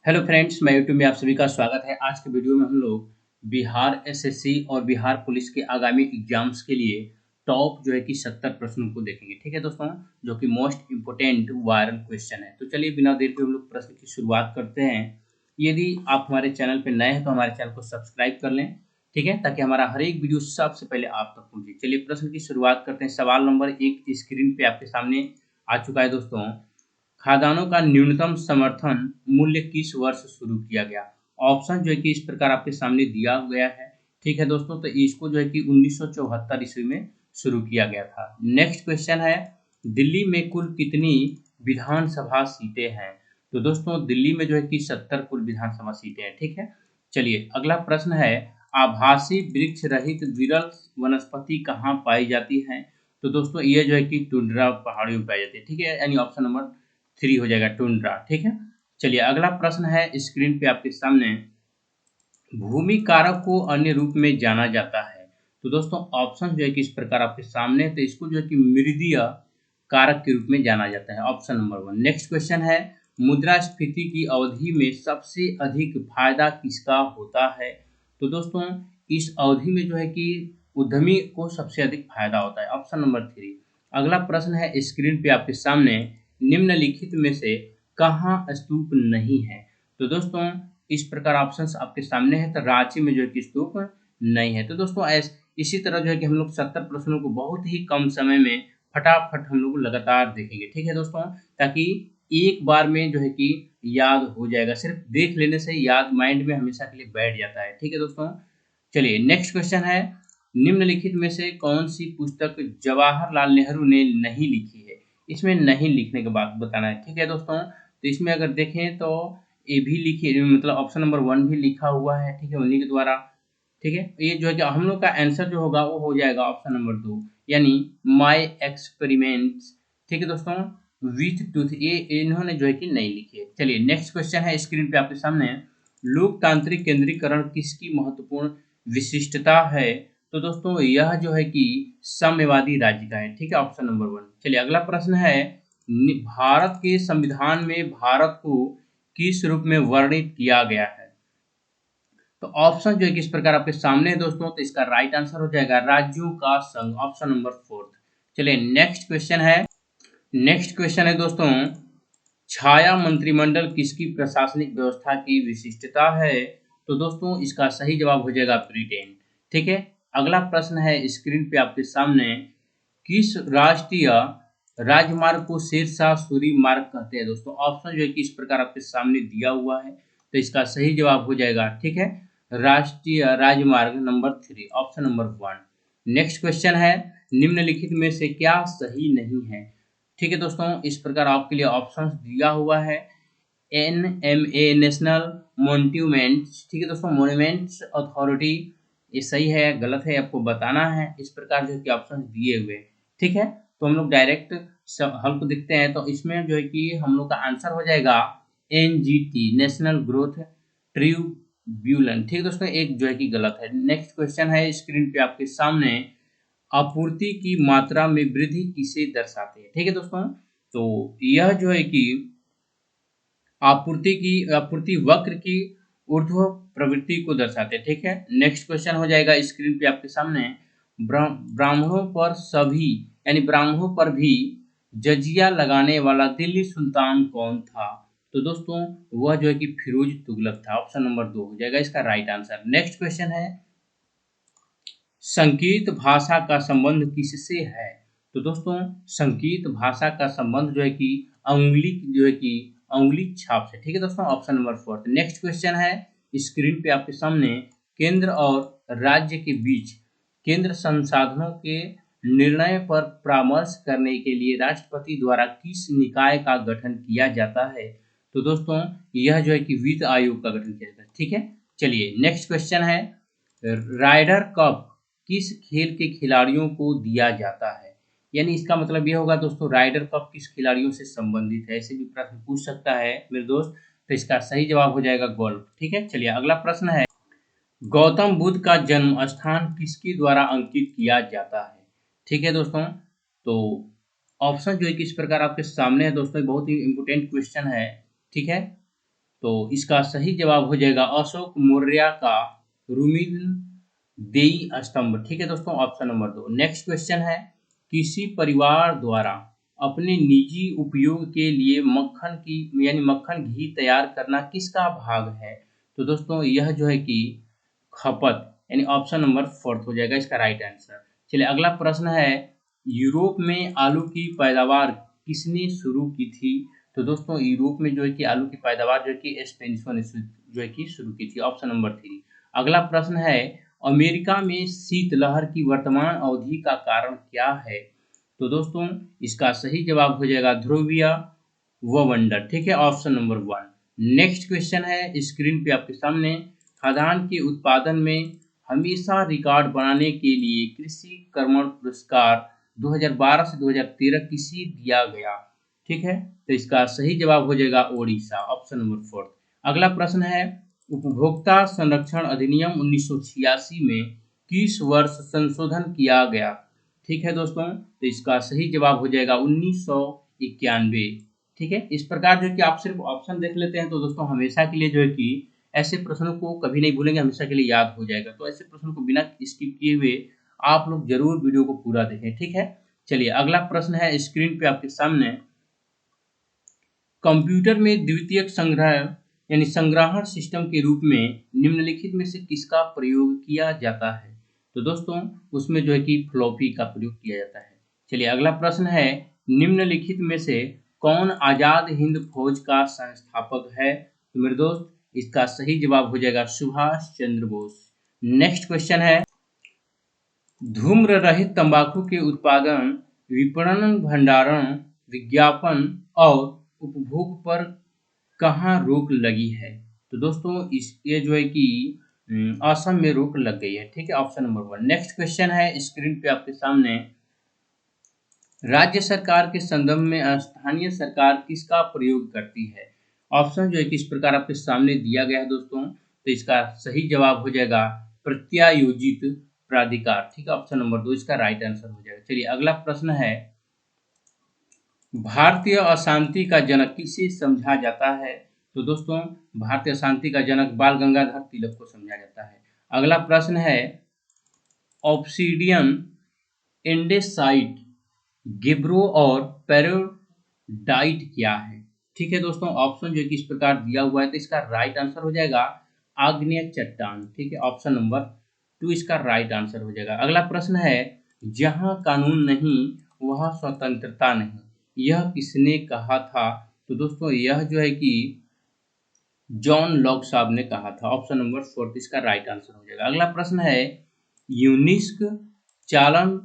Hello friends, मैं YouTube में आप सभी का स्वागत है। आज के वीडियो में हम लोग बिहार एसएससी और बिहार पुलिस के आगामी एग्जाम्स के लिए टॉप जो है कि 70 प्रश्नों को देखेंगे। ठीक है दोस्तों, जो कि मोस्ट इम्पोर्टेंट वायरल क्वेश्चन है। तो चलिए बिना देर के हम लोग प्रश्न की शुरुआत करते हैं। यदि आप हमारे चैनल पर नए हैं तो हमारे चैनल को सब्सक्राइब कर लें, ठीक है, ताकि हमारा हर एक वीडियो सबसे पहले आप तक पहुंचे। चलिए प्रश्न की शुरुआत करते हैं। सवाल नंबर 1 स्क्रीन पे आपके सामने आ चुका है दोस्तों। खाद्यान्नों का न्यूनतम समर्थन मूल्य किस वर्ष शुरू किया गया? ऑप्शन जो है कि इस प्रकार आपके सामने दिया गया है। ठीक है दोस्तों, तो इसको जो है कि 1974 ईस्वी में शुरू किया गया था। नेक्स्ट क्वेश्चन है, दिल्ली में कुल कितनी विधानसभा सीटें हैं? तो दोस्तों दिल्ली में जो है कि 70 कुल विधानसभा सीटें हैं। ठीक है, चलिए अगला प्रश्न है, आभासी वृक्ष रहित विरल वनस्पति कहाँ पाई जाती है? तो दोस्तों ये जो है कि टुंड्रा पहाड़ियों में पाई जाती है। ठीक है, यानी ऑप्शन नंबर 3 हो जाएगा टुंड्रा। ठीक है, चलिए अगला प्रश्न है स्क्रीन पे आपके सामने, भूमि कारक को अन्य रूप में जाना जाता है। तो दोस्तों ऑप्शन जो है कि इस प्रकार आपके सामने है, तो इसको जो है कि मृदीय कारक के रूप में जाना जाता है। Option number 1। नेक्स्ट क्वेश्चन है, मुद्रास्फीति की अवधि में सबसे अधिक फायदा किसका होता है? तो दोस्तों इस अवधि में जो है कि उद्यमी को सबसे अधिक फायदा होता है। Option number 3। अगला प्रश्न है स्क्रीन पे आपके सामने, निम्नलिखित में से कहाँ स्तूप नहीं है? तो दोस्तों इस प्रकार ऑप्शंस आपके सामने है, तो रांची में जो है कि स्तूप नहीं है। तो दोस्तों इसी तरह जो है कि हम लोग 70 प्रश्नों को बहुत ही कम समय में फटाफट हम लोग लगातार देखेंगे। ठीक है दोस्तों, ताकि एक बार में जो है कि याद हो जाएगा। सिर्फ देख लेने से याद माइंड में हमेशा के लिए बैठ जाता है। ठीक है दोस्तों, चलिए नेक्स्ट क्वेश्चन है, निम्नलिखित में से कौन सी पुस्तक जवाहरलाल नेहरू ने नहीं लिखी है? इसमें नहीं लिखने के बाद बताना है। ठीक है दोस्तों, तो इसमें अगर देखें तो ए भी लिखी, मतलब ऑप्शन नंबर 1 भी लिखा हुआ है। ठीक है, उन्हीं के द्वारा। ठीक है, ये जो है कि हम लोग का आंसर जो होगा वो हो जाएगा ऑप्शन नंबर 2, यानी माय एक्सपेरिमेंट्स। ठीक है दोस्तों, विथ टूथ, ये इन्होंने जो है कि नहीं लिखी है। चलिए नेक्स्ट क्वेश्चन है स्क्रीन पे आपके सामने, लोकतांत्रिक केंद्रीकरण किसकी महत्वपूर्ण विशिष्टता है? तो दोस्तों यह जो है कि साम्यवादी राज्य का है। ठीक है, ऑप्शन नंबर 1। चलिए अगला प्रश्न है, भारत के संविधान में भारत को किस रूप में वर्णित किया गया है? तो ऑप्शन जो है कि इस प्रकार आपके सामने है दोस्तों, तो इसका राइट आंसर हो जाएगा राज्यों का संघ। Option number 4। चलिए नेक्स्ट क्वेश्चन है दोस्तों, छाया मंत्रिमंडल किसकी प्रशासनिक व्यवस्था की विशिष्टता है? तो दोस्तों इसका सही जवाब हो जाएगा ब्रिटेन। ठीक है, अगला प्रश्न है स्क्रीन पे आपके सामने, किस राष्ट्रीय राजमार्ग को शेरशाह सूरी मार्ग कहते हैं? दोस्तों ऑप्शन जो है कि इस प्रकार आपके सामने दिया हुआ है, तो इसका सही जवाब हो जाएगा, ठीक है, राष्ट्रीय राजमार्ग number 3, option number 1। Next question है, निम्नलिखित में से क्या सही नहीं है? ठीक है दोस्तों, इस प्रकार आपके लिए ऑप्शंस दिया हुआ है, NMA नेशनल मॉन्यूमेंट्स। ठीक है दोस्तों, मॉन्यूमेंट्स अथॉरिटी, ये सही है गलत है आपको बताना है। इस प्रकार जो है कि ऑप्शन दिए हुए। ठीक है, तो हम लोग डायरेक्ट हल को देखते हैं। तो इसमें जो है कि हम लोग का आंसर हो जाएगा NGT, नेशनल ग्रोथ ट्रिब्यूनल। ठीक है दोस्तों, एक जो है कि गलत है। नेक्स्ट क्वेश्चन है स्क्रीन पे आपके सामने, आपूर्ति की मात्रा में वृद्धि किसे दर्शाते हैं? ठीक है दोस्तों, तो यह जो है कि आपूर्ति वक्र की ऊर्ध्व प्रवृत्ति को दर्शाते हैं। ठीक है, नेक्स्ट क्वेश्चन हो जाएगा स्क्रीन पे आपके सामने, ब्राह्मणों पर भी जजिया लगाने वाला दिल्ली सुल्तान कौन था? तो दोस्तों वह जो है कि फिरोज तुगलक था। ऑप्शन नंबर 2 हो जाएगा इसका राइट आंसर। नेक्स्ट क्वेश्चन है, संकेत भाषा का संबंध किससे है? तो दोस्तों संकेत भाषा का संबंध जो है कि अंगुली छाप से। ठीक है दोस्तों, ऑप्शन नंबर 4। नेक्स्ट क्वेश्चन है स्क्रीन पे आपके सामने, केंद्र और राज्य के बीच केंद्र संसाधनों के निर्णय पर परामर्श करने के लिए राष्ट्रपति द्वारा किस निकाय का गठन किया जाता है? तो दोस्तों यह जो है कि वित्त आयोग का गठन किया जाता है। ठीक है, चलिए नेक्स्ट क्वेश्चन है, राइडर कप किस खेल के खिलाड़ियों को दिया जाता है? यानी इसका मतलब ये होगा दोस्तों, राइडर कप किस खिलाड़ियों से संबंधित है? ऐसे भी प्रश्न पूछ सकता है मेरे दोस्त, तो इसका सही जवाब हो जाएगा गोल्फ। ठीक है, चलिए अगला प्रश्न है, गौतम बुद्ध का जन्म स्थान किसके द्वारा अंकित किया जाता है? ठीक है दोस्तों, तो ऑप्शन जो है कि इस प्रकार आपके सामने है दोस्तों, बहुत ही इंपोर्टेंट क्वेश्चन है। ठीक है, तो इसका सही जवाब हो जाएगा अशोक मौर्य का रुमिन देई स्तंभ। ठीक है दोस्तों, ऑप्शन नंबर 2। नेक्स्ट क्वेश्चन है, किसी परिवार द्वारा अपने निजी उपयोग के लिए मक्खन की यानी मक्खन घी तैयार करना किसका भाग है? तो दोस्तों यह जो है कि खपत यानी ऑप्शन नंबर 4 हो जाएगा इसका राइट आंसर। चलिए अगला प्रश्न है, यूरोप में आलू की पैदावार किसने शुरू की थी? तो दोस्तों यूरोप में जो है कि आलू की पैदावार जो है कि स्पेनिशों ने जो है कि शुरू की थी, ऑप्शन नंबर 3। अगला प्रश्न है, अमेरिका में शीतलहर की वर्तमान अवधि का कारण क्या है? तो दोस्तों इसका सही जवाब हो जाएगा ध्रुवीय वंडर। ठीक है, ऑप्शन नंबर 1। नेक्स्ट क्वेश्चन है स्क्रीन पे आपके सामने, खाद्यान्न के उत्पादन में हमेशा रिकॉर्ड बनाने के लिए कृषि कर्मण पुरस्कार 2012 से 2013 किसे दिया गया? ठीक है, तो इसका सही जवाब हो जाएगा ओडिशा, ऑप्शन नंबर 4। अगला प्रश्न है, उपभोक्ता संरक्षण अधिनियम 1986 में किस वर्ष संशोधन किया गया? ठीक है दोस्तों, तो इसका सही जवाब हो जाएगा 1991। ठीक है, इस प्रकार जो है कि आप सिर्फ ऑप्शन देख लेते हैं तो दोस्तों हमेशा के लिए जो है कि ऐसे प्रश्नों को कभी नहीं भूलेंगे, हमेशा के लिए याद हो जाएगा। तो ऐसे प्रश्नों को बिना स्किप किए हुए आप लोग जरूर वीडियो को पूरा देखें। ठीक है, चलिए अगला प्रश्न है स्क्रीन पे आपके सामने, कंप्यूटर में द्वितीयक संग्रह यानी संग्रहण सिस्टम के रूप में निम्नलिखित में से किसका प्रयोग किया जाता है? तो दोस्तों उसमें जो है कि फ्लॉपी का प्रयोग किया जाता है। चलिए अगला प्रश्न है, निम्नलिखित में से कौन आजाद हिंद फौज का संस्थापक है? तो मेरे दोस्त इसका सही जवाब हो जाएगा सुभाष चंद्र बोस। नेक्स्ट क्वेश्चन है, धूम्र रहित तंबाकू के उत्पादन, विपणन, भंडारण, विज्ञापन और उपभोग पर कहाँ रोक लगी है? तो दोस्तों ये जो है कि असम में रोक लग गई है। ठीक है, ऑप्शन नंबर 1। नेक्स्ट क्वेश्चन है स्क्रीन पे आपके सामने, राज्य सरकार के संदर्भ में स्थानीय सरकार किसका प्रयोग करती है? ऑप्शन जो है कि इस प्रकार आपके सामने दिया गया है दोस्तों, तो इसका सही जवाब हो जाएगा प्रत्यायोजित प्राधिकार। ठीक है, ऑप्शन नंबर 2 इसका राइट आंसर हो जाएगा। चलिए अगला प्रश्न है, भारतीय अशांति का जनक किसे समझा जाता है? तो दोस्तों भारतीय अशांति का जनक बाल गंगाधर तिलक को समझा जाता है। अगला प्रश्न है, ऑब्सीडियन, एंडेसाइट, गिब्रो और पेरोडाइट क्या है? ठीक है दोस्तों, ऑप्शन जो है कि इस प्रकार दिया हुआ है, तो इसका राइट आंसर हो जाएगा आग्नेय चट्टान। ठीक है, ऑप्शन नंबर 2 इसका राइट आंसर हो जाएगा। अगला प्रश्न है, जहां कानून नहीं वहां स्वतंत्रता नहीं, यह किसने कहा था? तो दोस्तों यह जो है कि जॉन लॉक साहब ने कहा था, ऑप्शन नंबर 4 इसका राइट आंसर हो जाएगा। अगला प्रश्न है, यूनिस्क चालन,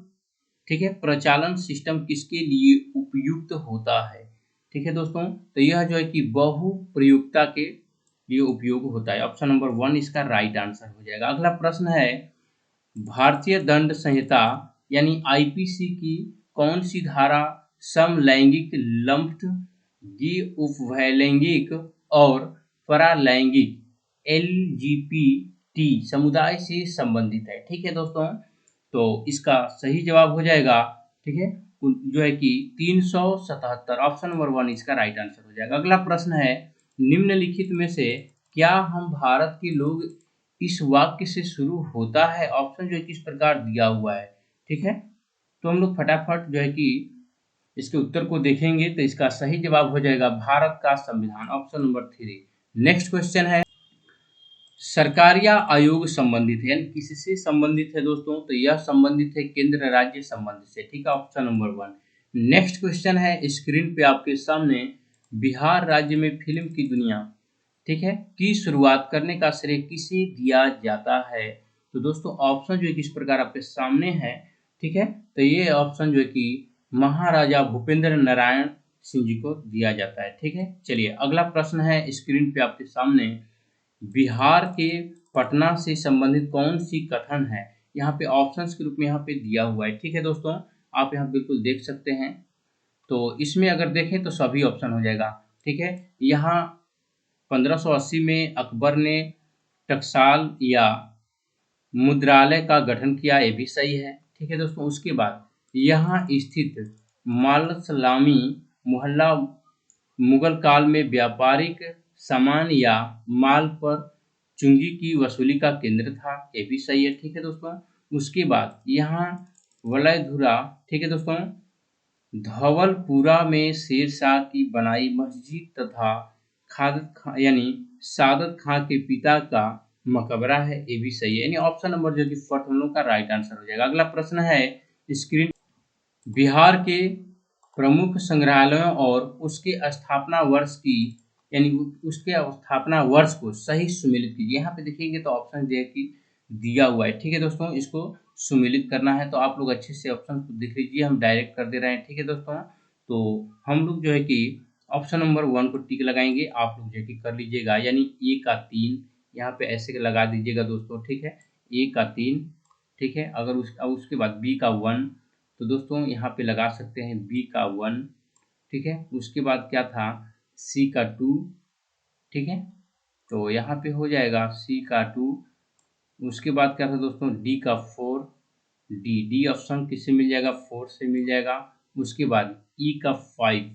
ठीक है, प्रचालन सिस्टम किसके लिए उपयुक्त होता है? ठीक है दोस्तों, तो यह जो है कि बहु प्रयुक्ता के लिए उपयोग होता है, ऑप्शन नंबर 1 इसका राइट आंसर हो जाएगा। अगला प्रश्न है, भारतीय दंड संहिता यानी आईपीसी की कौन सी धारा समलैंगिक, लंप्ड, उपलैंगिक और परालैंगिक एलजीबीटी समुदाय से संबंधित है? ठीक है दोस्तों, तो इसका सही जवाब हो जाएगा, ठीक है, जो है कि 377, ऑप्शन नंबर 1 इसका राइट आंसर हो जाएगा। अगला प्रश्न है, निम्नलिखित में से क्या हम भारत के लोग इस वाक्य से शुरू होता है? ऑप्शन जो है किस प्रकार दिया हुआ है। ठीक है, तो हम लोग फटाफट जो है कि इसके उत्तर को देखेंगे, तो इसका सही जवाब हो जाएगा भारत का संविधान, ऑप्शन नंबर 3। नेक्स्ट क्वेश्चन है, सरकार या आयोग संबंधित है यानी किससे संबंधित है दोस्तों? तो यह संबंधित है केंद्र राज्य संबंधित से। ठीक है, ऑप्शन नंबर 1। नेक्स्ट क्वेश्चन है स्क्रीन पे आपके सामने, बिहार राज्य में फिल्म की दुनिया, ठीक है, की शुरुआत करने का श्रेय किसे दिया जाता है? तो दोस्तों ऑप्शन जो है किस प्रकार आपके सामने है, ठीक है, तो ये ऑप्शन जो है कि महाराजा भूपेंद्र नारायण सिंह जी को दिया जाता है। ठीक है, चलिए अगला प्रश्न है स्क्रीन पे आपके सामने, बिहार के पटना से संबंधित कौन सी कथन है? यहाँ पे ऑप्शंस के रूप में यहाँ पे दिया हुआ है। ठीक है दोस्तों, आप यहाँ बिल्कुल देख सकते हैं, तो इसमें अगर देखें तो सभी ऑप्शन हो जाएगा। ठीक है, यहाँ 1580 में अकबर ने टकसाल या मुद्रालय का गठन किया, ये भी सही है। ठीक है दोस्तों, उसके बाद यहाँ स्थित मालसलामी मोहल्ला मुगल काल में व्यापारिक सामान या माल पर चुंगी की वसूली का केंद्र था, ये भी सही है। ठीक है दोस्तों। उसके बाद यहाँ वलयधुरा, ठीक है दोस्तों, धवलपुरा में शेरशाह की बनाई मस्जिद तथा खादत खां यानी सादत खां के पिता का मकबरा है, ये भी सही है। यानी ऑप्शन नंबर जो कि फोर्थ हम लोग का राइट आंसर हो जाएगा। अगला प्रश्न है स्क्रीन, बिहार के प्रमुख संग्रहालयों और उसके स्थापना वर्ष की यानी उसके स्थापना वर्ष को सही सुमेलित कीजिए। यहाँ पे देखेंगे तो ऑप्शन जो है कि दिया हुआ है। ठीक है दोस्तों, इसको सुमेलित करना है तो आप लोग अच्छे से ऑप्शन को देख लीजिए, हम डायरेक्ट कर दे रहे हैं। ठीक है दोस्तों, तो हम लोग जो है कि ऑप्शन नंबर 1 को टिक लगाएंगे, आप लोग जो है कि कर लीजिएगा। यानी ए का 3 यहाँ पे ऐसे लगा दीजिएगा दोस्तों। ठीक है, ए का 3, ठीक है। अगर उसके बाद बी का 1, तो दोस्तों यहाँ पे लगा सकते हैं बी का 1। ठीक है, उसके बाद क्या था, सी का 2। ठीक है, तो यहाँ पे हो जाएगा सी का 2। उसके बाद क्या था दोस्तों, डी का 4। डी ऑप्शन किससे मिल जाएगा, 4 से मिल जाएगा। उसके बाद ई का 5,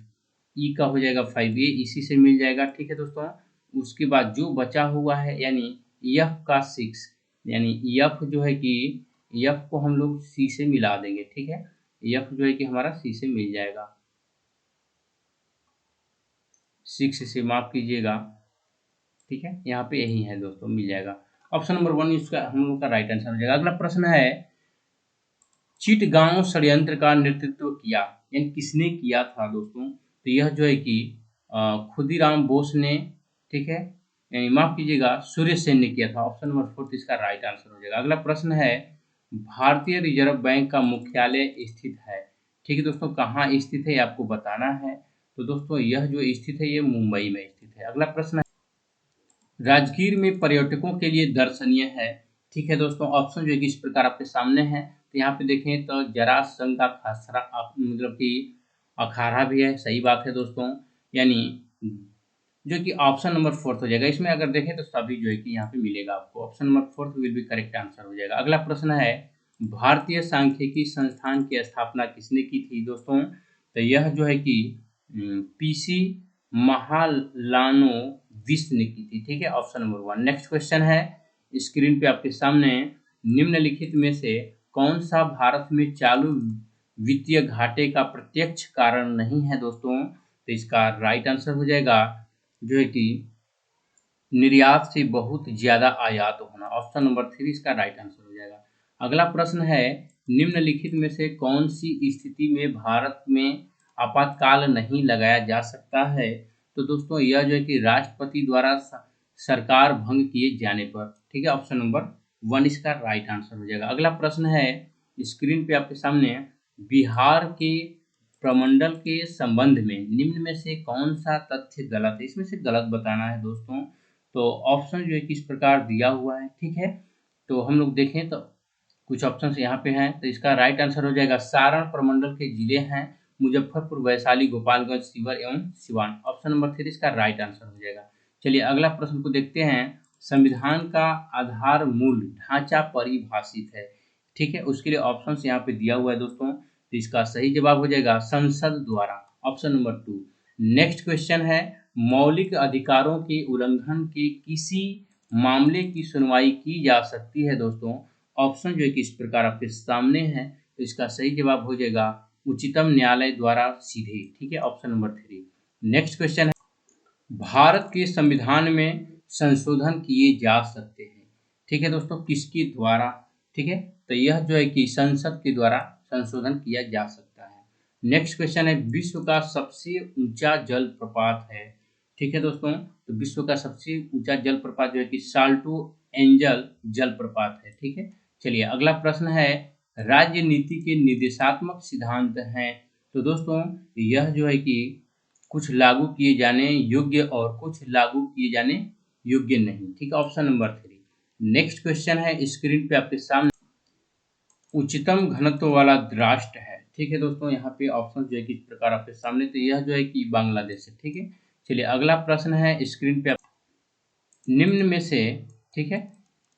ई का हो जाएगा 5, ये इसी से मिल जाएगा। ठीक है दोस्तों, उसके बाद जो बचा हुआ है यानी एफ का 6, यानी एफ जो है कि एफ को हम लोग सी से मिला देंगे। ठीक है, एफ जो है कि हमारा सी से मिल जाएगा, 6 से माफ कीजिएगा। ठीक है, यहाँ पे यही है दोस्तों, मिल जाएगा। ऑप्शन नंबर 1 इसका हम लोग का राइट आंसर हो जाएगा। अगला प्रश्न है, चिटगांव षड्यंत्र का नेतृत्व किया, यानी किसने किया था दोस्तों, तो यह जो है कि खुदीराम बोस ने, ठीक है, यानी माफ कीजिएगा सूर्य सेन ने किया था। ऑप्शन नंबर 4 इसका राइट आंसर हो जाएगा। अगला प्रश्न है, भारतीय रिजर्व बैंक का मुख्यालय स्थित है, ठीक है दोस्तों, कहाँ स्थित है आपको बताना है। तो दोस्तों यह जो स्थित है ये मुंबई में स्थित है। अगला प्रश्न है, राजगीर में पर्यटकों के लिए दर्शनीय है, ठीक है दोस्तों। ऑप्शन जो है कि इस प्रकार आपके सामने है, तो यहाँ पे देखें तो जरासंध का खसरा मतलब कि अखाड़ा भी है, सही बात है दोस्तों। यानी जो कि ऑप्शन नंबर 4 हो जाएगा। इसमें अगर देखें तो सभी जो है कि यहाँ पे मिलेगा आपको, option number 4 will be correct answer हो जाएगा। अगला प्रश्न है, भारतीय सांख्यिकी संस्थान की स्थापना किसने की थी दोस्तों, तो यह जो है कि पीसी महालानो विश्व ने की थी। ठीक है, ऑप्शन नंबर 1। नेक्स्ट क्वेश्चन है स्क्रीन पे आपके सामने, निम्नलिखित में से कौन सा भारत में चालू वित्तीय घाटे का प्रत्यक्ष कारण नहीं है दोस्तों, तो इसका राइट आंसर हो जाएगा जो है कि निर्यात से बहुत ज्यादा आयात होना। ऑप्शन नंबर 3 इसका राइट आंसर हो जाएगा। अगला प्रश्न है, निम्नलिखित में से कौन सी स्थिति में भारत में आपातकाल नहीं लगाया जा सकता है, तो दोस्तों यह जो है कि राष्ट्रपति द्वारा सरकार भंग किए जाने पर। ठीक है, ऑप्शन नंबर 1 इसका राइट आंसर हो जाएगा। अगला प्रश्न है स्क्रीन पे आपके सामने, बिहार के प्रमंडल के संबंध में निम्न में से कौन सा तथ्य गलत है, इसमें से गलत बताना है दोस्तों। तो ऑप्शन जो है कि इस प्रकार दिया हुआ है। ठीक है, तो हम लोग देखें तो कुछ ऑप्शन यहाँ पे हैं, तो इसका राइट आंसर हो जाएगा सारण प्रमंडल के जिले हैं मुजफ्फरपुर, वैशाली, गोपालगंज, शिवहर एवं सिवान। ऑप्शन नंबर 3 इसका राइट आंसर हो जाएगा। चलिए अगला प्रश्न को देखते हैं, संविधान का आधार मूल ढांचा परिभाषित है, ठीक है, उसके लिए ऑप्शन यहाँ पे दिया हुआ है दोस्तों, तो इसका सही जवाब हो जाएगा संसद द्वारा, ऑप्शन नंबर 2। नेक्स्ट क्वेश्चन है, मौलिक अधिकारों के उल्लंघन के किसी मामले की सुनवाई की जा सकती है दोस्तों। ऑप्शन जो है कि इस प्रकार आपके सामने है, तो इसका सही जवाब हो जाएगा उच्चतम न्यायालय द्वारा सीधे। ठीक है, ऑप्शन नंबर 3। नेक्स्ट क्वेश्चन है, भारत के संविधान में संशोधन किए जा सकते हैं, ठीक है दोस्तों, किसके द्वारा, ठीक है, तो यह जो है कि संसद के द्वारा संशोधन किया जा सकता है। नेक्स्ट क्वेश्चन है, विश्व का सबसे ऊंचा जल प्रपात है, ठीक है दोस्तों, तो विश्व का सबसे ऊंचा जल प्रपात जो है कि साल्टो एंजल जल प्रपात है। ठीक है, चलिए अगला प्रश्न है, राज्य नीति के निर्देशात्मक सिद्धांत हैं, तो दोस्तों यह जो है कि कुछ लागू किए जाने योग्य और कुछ लागू किए जाने योग्य नहीं। ठीक है, ऑप्शन नंबर 3। नेक्स्ट क्वेश्चन है स्क्रीन पे आपके सामने, उच्चतम घनत्व वाला राष्ट्र है, ठीक है दोस्तों, यहाँ पे ऑप्शन जो है कि इस प्रकार आपके सामने, तो यह जो है कि बांग्लादेश है। ठीक है, चलिए अगला प्रश्न है स्क्रीन पे, निम्न में से, ठीक है,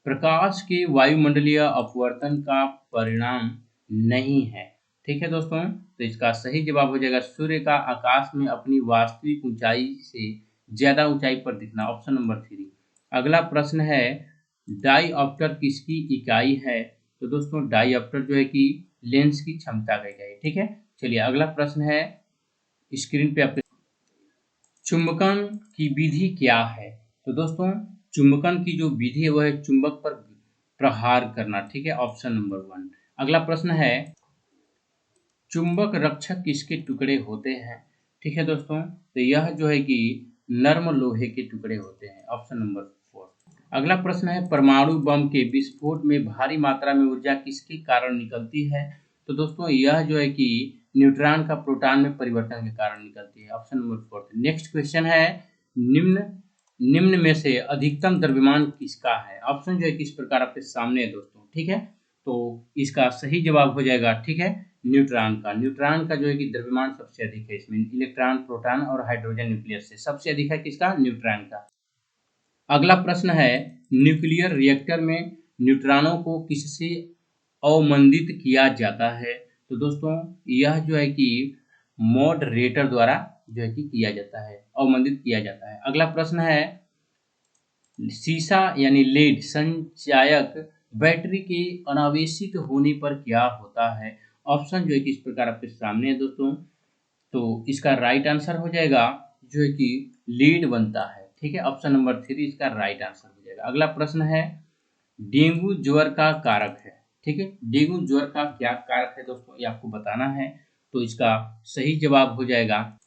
प्रकाश के वायुमंडलीय अपवर्तन का परिणाम नहीं है, ठीक है दोस्तों, तो इसका सही जवाब हो जाएगा सूर्य का आकाश में अपनी वास्तविक ऊंचाई से ज्यादा ऊंचाई पर दिखना, ऑप्शन नंबर 3। अगला प्रश्न है डाईऑप्टर किसकी इकाई है? तो दोस्तों डाईऑप्टर जो है कि लेंस की क्षमता का इकाई, ठीक है। चलिए अगला प्रश्न है, स्क्रीन पे आपके चुंबकन की विधि क्या है? तो दोस्तों चुंबकन की जो विधि है वह है चुंबक पर प्रहार करना, ठीक है, ऑप्शन नंबर 1। अगला प्रश्न है चुंबक रक्षक किसके टुकड़े होते हैं? ठीक है दोस्तों, तो यह जो है कि नर्म लोहे के टुकड़े होते हैं, ऑप्शन नंबर 4। अगला प्रश्न है परमाणु बम के विस्फोट में भारी मात्रा में ऊर्जा किसके कारण निकलती है? तो दोस्तों यह जो है कि न्यूट्रॉन का प्रोटॉन में परिवर्तन के कारण निकलती है, ऑप्शन नंबर 4। नेक्स्ट क्वेश्चन है निम्न निम्न में से अधिकतम द्रव्यमान किसका है? ऑप्शन जो है कि इस प्रकार आपके सामने है दोस्तों, ठीक है। तो इसका सही जवाब हो जाएगा, ठीक है, न्यूट्रॉन का। न्यूट्रॉन का जो है कि द्रव्यमान सबसे अधिक है इसमें, इलेक्ट्रॉन, प्रोटॉन और हाइड्रोजन न्यूक्लियस से सबसे अधिक है किसका? न्यूट्रॉन का। अगला प्रश्न है न्यूक्लियर रिएक्टर में न्यूट्रॉनों को किससे अवमंदित किया जाता है? तो दोस्तों यह जो है कि मॉडरेटर द्वारा जो है कि किया जाता है, अवमंदित किया जाता है। अगला प्रश्न है सीसा यानी लेड संचायक बैटरी के अनावेशित होने पर क्या होता है? ऑप्शन जो है कि इस प्रकार आपके सामने है दोस्तों। तो इसका राइट आंसर हो जाएगा जो है कि लीड बनता है, ठीक है, ऑप्शन नंबर 3 इसका राइट आंसर हो जाएगा। अगला प्रश्न है डेंगू ज्वर का कारक है, ठीक है। डेंगू ज्वर का क्या कारक है दोस्तों, ये आपको बताना है। तो इसका सही जवाब हो जाएगा,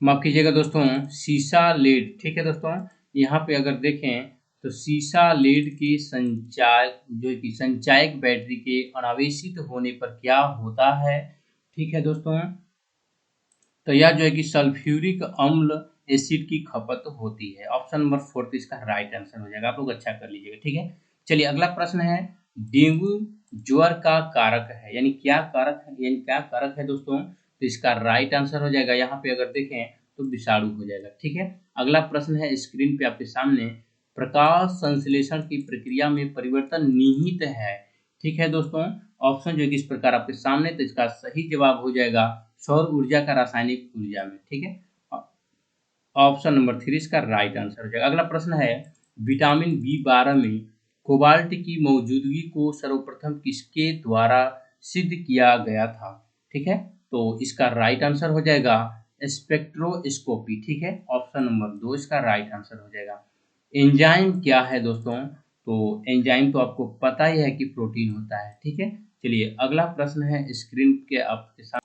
माफ कीजिएगा दोस्तों, सीसा लेड, ठीक है दोस्तों। यहाँ पे अगर देखें तो सीसा लेड की संचाय जो है कि संचायक बैटरी के अनावेशित होने पर क्या होता है, ठीक है दोस्तों। तो यह जो है कि सल्फ्यूरिक अम्ल एसिड की खपत होती है, ऑप्शन नंबर 4 इसका राइट आंसर हो जाएगा। आप लोग अच्छा कर लीजिएगा, ठीक है। चलिए अगला प्रश्न है डेंगू ज्वर का कारक है, यानी क्या कारक है, यानी क्या कारक है दोस्तों। तो इसका राइट आंसर हो जाएगा, यहाँ पे अगर देखें तो विषाणु हो जाएगा, ठीक है। अगला प्रश्न है स्क्रीन पे आपके सामने प्रकाश संश्लेषण की प्रक्रिया में परिवर्तन निहित है, ठीक है दोस्तों। ऑप्शन जो है कि इस प्रकार आपके सामने, तो इसका सही जवाब हो जाएगा सौर ऊर्जा का रासायनिक ऊर्जा में, ठीक है, ऑप्शन नंबर 3 इसका राइट आंसर हो जाएगा। अगला प्रश्न है विटामिन बी 12 में कोबाल्ट की मौजूदगी को सर्वप्रथम किसके द्वारा सिद्ध किया गया था, ठीक है। तो इसका राइट आंसर हो जाएगा स्पेक्ट्रोस्कोपी, ठीक है, ऑप्शन नंबर 2 इसका राइट आंसर हो जाएगा। एंजाइम क्या है दोस्तों? तो एंजाइम तो आपको पता ही है कि प्रोटीन होता है, ठीक है। चलिए अगला प्रश्न है स्क्रीन के आपके साथ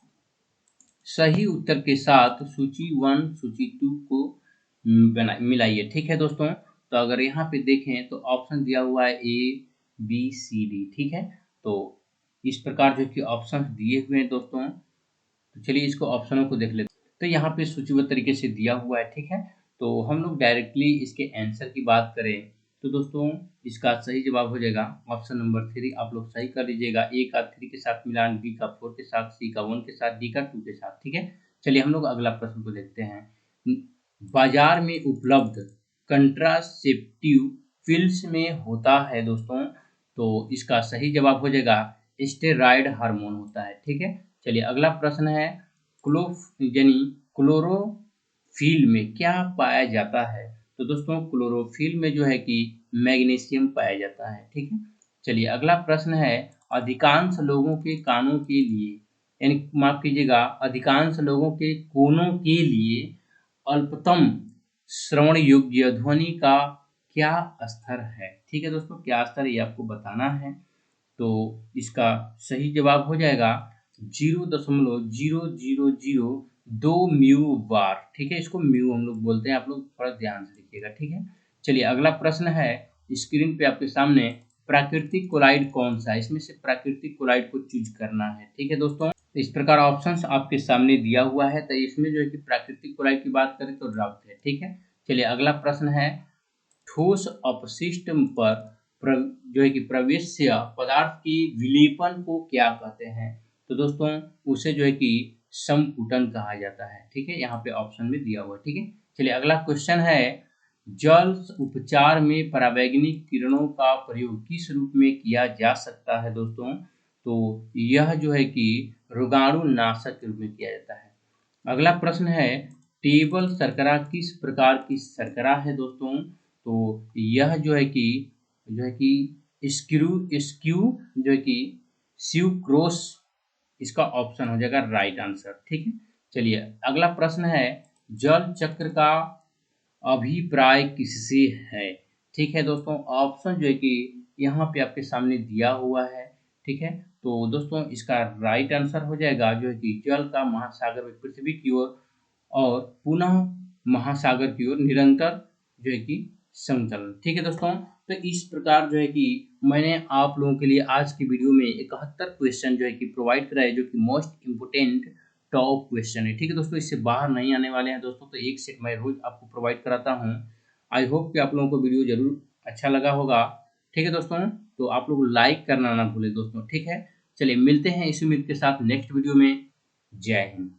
सही उत्तर के साथ सूची 1 सूची 2 को मिलाइए, ठीक है दोस्तों। तो अगर यहाँ पे देखें तो ऑप्शन दिया हुआ है ABCD, ठीक है। तो इस प्रकार जो कि ऑप्शन दिए हुए हैं दोस्तों, तो चलिए इसको ऑप्शनों को देख लेते हैं। तो यहाँ पे सूचीबद्ध तरीके से दिया हुआ है, ठीक है। तो हम लोग डायरेक्टली इसके आंसर की बात करें तो दोस्तों इसका सही जवाब हो जाएगा ऑप्शन नंबर 3। आप लोग सही कर लीजिएगा, ए का 3 के साथ मिलान, बी का 4 के साथ, सी का 1 के साथ, डी का 2 के साथ, ठीक है। चलिए हम लोग अगला प्रश्न को देखते हैं। बाजार में उपलब्ध कंट्रासेप्टिव पिल्स में होता है दोस्तों, तो इसका सही जवाब हो जाएगा स्टेरॉयड हार्मोन होता है, ठीक है। चलिए अगला प्रश्न है यानी क्लोरोफिल में क्या पाया जाता है? तो दोस्तों क्लोरोफिल में जो है कि मैग्नीशियम पाया जाता है, ठीक है। चलिए अगला प्रश्न है अधिकांश लोगों के कानों के लिए, यानी माफ कीजिएगा, अधिकांश लोगों के कोनों के लिए अल्पतम श्रवण योग्य ध्वनि का क्या स्तर है, ठीक है दोस्तों। क्या स्तर ये आपको बताना है। तो इसका सही जवाब हो जाएगा 0.0002 म्यू बार, ठीक है। इसको म्यू हम लोग बोलते हैं, आप लोग थोड़ा ध्यान से देखिएगा, ठीक है। चलिए अगला प्रश्न है स्क्रीन पे आपके सामने प्राकृतिक कोलाइड कौन सा है? इसमें से प्राकृतिक कोलाइड को चूज करना है, ठीक है दोस्तों। इस प्रकार ऑप्शंस आपके सामने दिया हुआ है, तो इसमें जो है कि प्राकृतिक कोलाइड की बात करें तो ड्राफ्ट है, ठीक है। चलिए अगला प्रश्न है ठोस अपशिष्ट पर जो है कि प्रवेश्य पदार्थ की विलेपन को क्या कहते हैं? तो दोस्तों उसे जो है कि संपुटन कहा जाता है, ठीक है, यहाँ पे ऑप्शन में दिया हुआ है, ठीक है। चलिए अगला क्वेश्चन है जल उपचार में परावैंगनिक किरणों का प्रयोग किस रूप में किया जा सकता है दोस्तों? तो यह जो है कि रोगाणु नाशक के रूप में किया जाता है। अगला प्रश्न है टेबल शर्करा किस प्रकार की शर्करा है दोस्तों? तो यह जो है कि स्क्यू जो है कि स्यूक्रोस इसका ऑप्शन हो जाएगा राइट आंसर। ठीक है, चलिए अगला प्रश्न है, जल चक्र का अभिप्राय किससे है? ठीक है दोस्तों, ऑप्शन जो है कि यहाँ पे आपके सामने दिया हुआ है। ठीक है, तो दोस्तों इसका राइट आंसर हो जाएगा जो है कि जल का महासागर में पृथ्वी की ओर और पुनः महासागर की ओर निरंतर जो है कि संचलन। ठीक है दोस्तों, तो इस प्रकार जो है कि मैंने आप लोगों के लिए आज की वीडियो में 71 क्वेश्चन जो है कि प्रोवाइड कराए, जो कि मोस्ट इम्पोर्टेंट टॉप क्वेश्चन है। ठीक है दोस्तों, इससे बाहर नहीं आने वाले हैं दोस्तों, तो एक सेट मैं रोज आपको प्रोवाइड कराता हूँ। आई होप कि आप लोगों को वीडियो जरूर अच्छा लगा होगा। ठीक है दोस्तों, तो आप लोग लाइक करना ना भूलें दोस्तों। ठीक है, चलिए मिलते हैं इसी उम्मीद के साथ नेक्स्ट वीडियो में। जय हिंद।